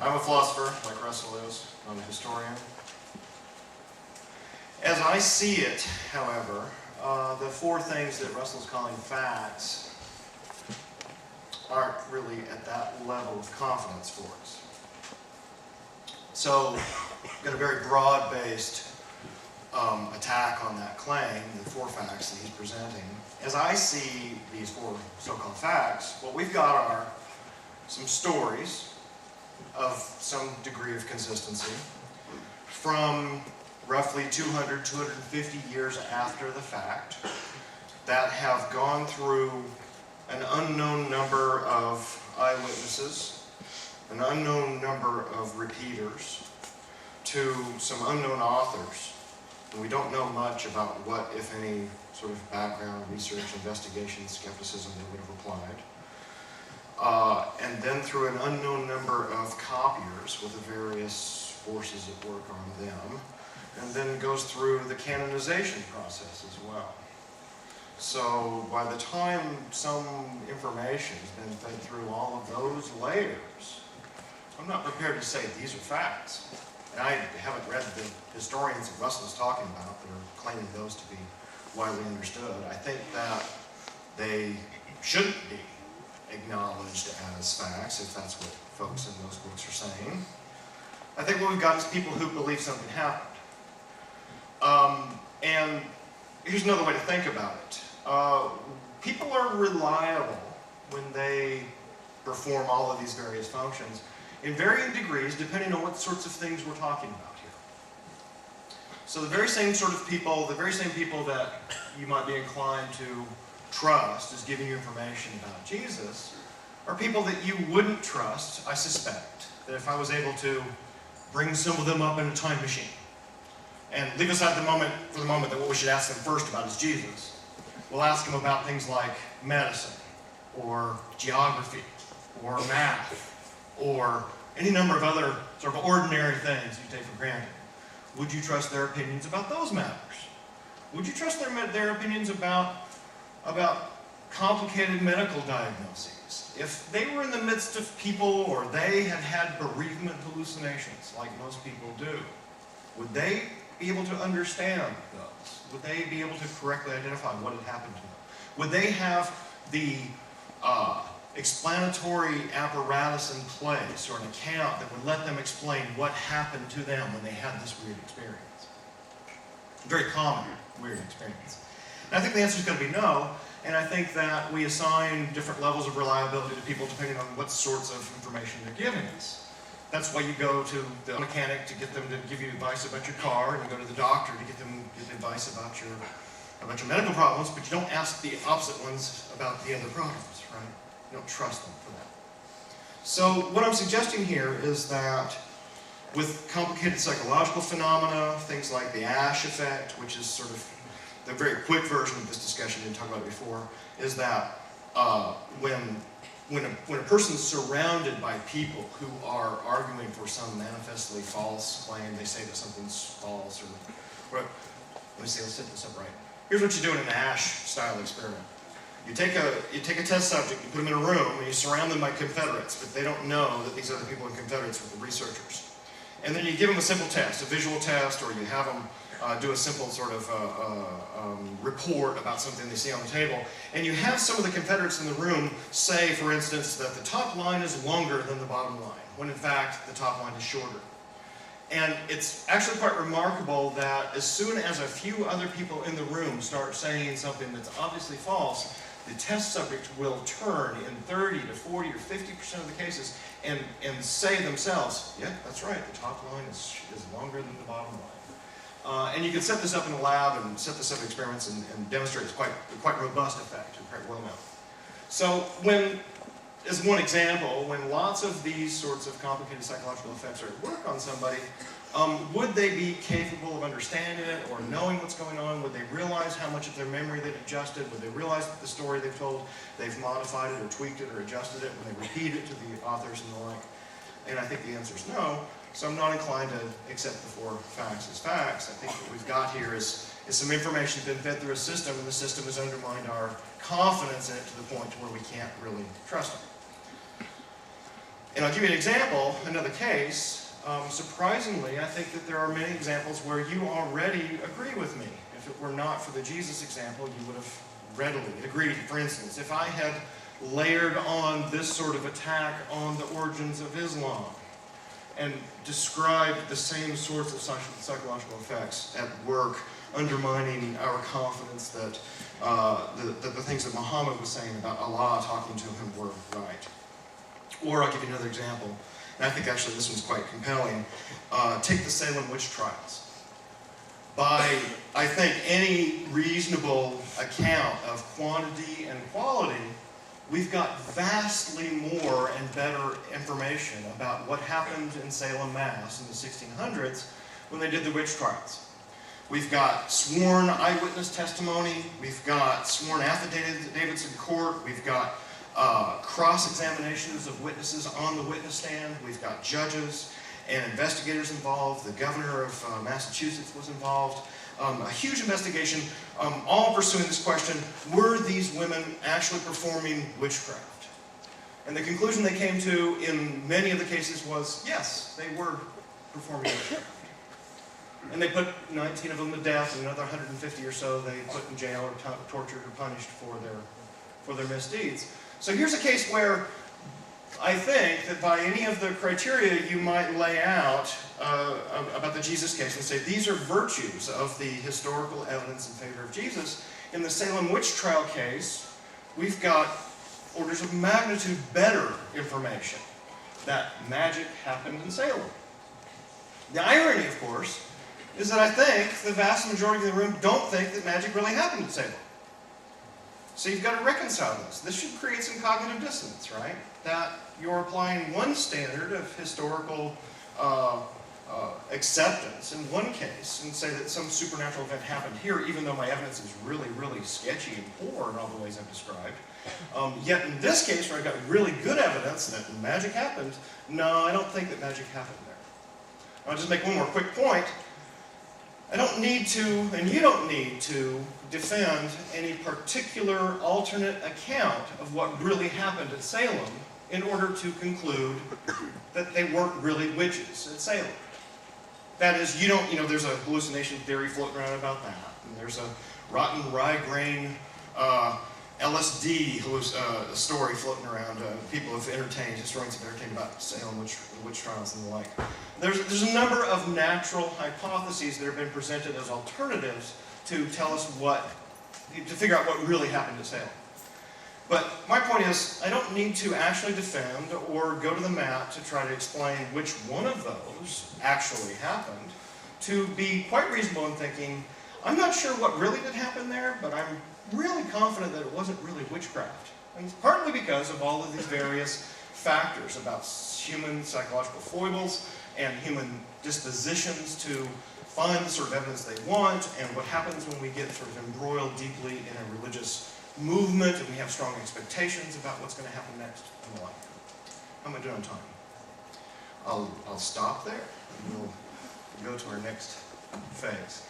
I'm a philosopher, like Russell is. I'm a historian. As I see it, however, the four things that Russell's calling facts aren't really at that level of confidence for us. So, we've got a very broad-based attack on that claim, the four facts that he's presenting. As I see these four so-called facts, what we've got are some stories of some degree of consistency from roughly 200, 250 years after the fact that have gone through an unknown number of eyewitnesses, an unknown number of repeaters, to some unknown authors. And we don't know much about what, if any, sort of background, research, investigation, skepticism they would have applied. And then through an unknown number of copiers with the various forces at work on them, and then goes through the canonization process as well. So by the time some information has been fed through all of those layers, I'm not prepared to say these are facts. And I haven't read the historians that Russell is talking about that are claiming those to be widely understood. I think that they shouldn't be acknowledged as facts, if that's what folks in those books are saying. I think what we've got is people who believe something happened. And here's another way to think about it. People are reliable when they perform all of these various functions in varying degrees, depending on what sorts of things we're talking about here. So the very same sort of people, the very same people that you might be inclined to trust as giving you information about Jesus, are people that you wouldn't trust, I suspect, that if I was able to bring some of them up in a time machine and leave aside for the moment that what we should ask them first about is Jesus. We'll ask them about things like medicine, or geography, or math, or any number of other sort of ordinary things you take for granted. Would you trust their opinions about those matters? Would you trust their opinions about complicated medical diagnoses? If they were in the midst of people, or they had had bereavement hallucinations, like most people do, would they be able to understand those? Would they be able to correctly identify what had happened to them? Would they have the explanatory apparatus in place, or an account that would let them explain what happened to them when they had this weird experience? A very common weird experience. And I think the answer is going to be no, and I think that we assign different levels of reliability to people depending on what sorts of information they're giving us. That's why you go to the mechanic to get them to give you advice about your car, and you go to the doctor to get advice about your medical problems, but you don't ask the opposite ones about the other problems, right? You don't trust them for that. So what I'm suggesting here is that with complicated psychological phenomena, things like the Ash effect, which is sort of the very quick version of this discussion, we didn't talk about it before, is that when a person's surrounded by people who are arguing for some manifestly false claim, they say that something's false, or let me see, let's set this up right. Here's what you do in an Ash-style experiment. You take a test subject, you put them in a room, and you surround them by Confederates, but they don't know that these other people are Confederates with the researchers. And then you give them a simple test, a visual test, or you have them do a simple sort of report about something they see on the table. And you have some of the Confederates in the room say, for instance, that the top line is longer than the bottom line, when in fact the top line is shorter. And it's actually quite remarkable that as soon as a few other people in the room start saying something that's obviously false, the test subject will turn in 30 to 40 or 50% of the cases and say themselves, yeah, that's right, the top line is longer than the bottom line. And you can set this up in a lab and set this up in experiments and demonstrate it's quite robust effect, quite well known. So as one example, when lots of these sorts of complicated psychological effects are at work on somebody, would they be capable of understanding it or knowing what's going on? Would they realize how much of their memory they've adjusted? Would they realize that the story they've told, they've modified it or tweaked it or adjusted it when they repeat it to the authors and the like? And I think the answer is no. So I'm not inclined to accept the four facts as facts. I think what we've got here is some information that's been fed through a system, and the system has undermined our confidence in it to the point to where we can't really trust it. And I'll give you an example, another case. Surprisingly, I think that there are many examples where you already agree with me. If it were not for the Jesus example, you would have readily agreed. For instance, if I had layered on this sort of attack on the origins of Islam and described the same sorts of psychological effects at work, undermining our confidence that the things that Muhammad was saying about Allah talking to him were right. Or I'll give you another example, and I think actually this one's quite compelling. Take the Salem witch trials. By, I think, any reasonable account of quantity and quality, we've got vastly more and better information about what happened in Salem, Mass in the 1600s when they did the witch trials. We've got sworn eyewitness testimony, we've got sworn affidavits in court, we've got cross-examinations of witnesses on the witness stand, we've got judges and investigators involved, the governor of Massachusetts was involved, a huge investigation, all pursuing this question, were these women actually performing witchcraft? And the conclusion they came to in many of the cases was, yes, they were performing witchcraft. And they put 19 of them to death, and another 150 or so they put in jail or tortured or punished for their misdeeds. So here's a case where I think that by any of the criteria you might lay out about the Jesus case and say these are virtues of the historical evidence in favor of Jesus. In the Salem witch trial case, we've got orders of magnitude better information that magic happened in Salem. The irony, of course, is that I think the vast majority of the room don't think that magic really happened in Salem. So you've got to reconcile this. This should create some cognitive dissonance, right? That you're applying one standard of historical acceptance in one case and say that some supernatural event happened here, even though my evidence is really, really sketchy and poor in all the ways I've described. Yet in this case, where I've got really good evidence that magic happened, no, I don't think that magic happened there. I'll just make one more quick point. I don't need to, and you don't need to, defend any particular alternate account of what really happened at Salem in order to conclude that they weren't really witches at Salem. That is, there's a hallucination theory floating around about that, and there's a rotten rye grain LSD story floating around. People have entertained, historians have entertained about Salem witch trials and the like. There's a number of natural hypotheses that have been presented as alternatives to tell us to figure out what really happened at Salem. But my point is, I don't need to actually defend or go to the map to try to explain which one of those actually happened, to be quite reasonable in thinking, I'm not sure what really did happen there, but I'm really confident that it wasn't really witchcraft. And it's partly because of all of these various factors about human psychological foibles and human dispositions to find the sort of evidence they want, and what happens when we get sort of embroiled deeply in a religious movement and we have strong expectations about what's going to happen next and the like. How am I doing on time? I'll stop there and we'll go to our next phase.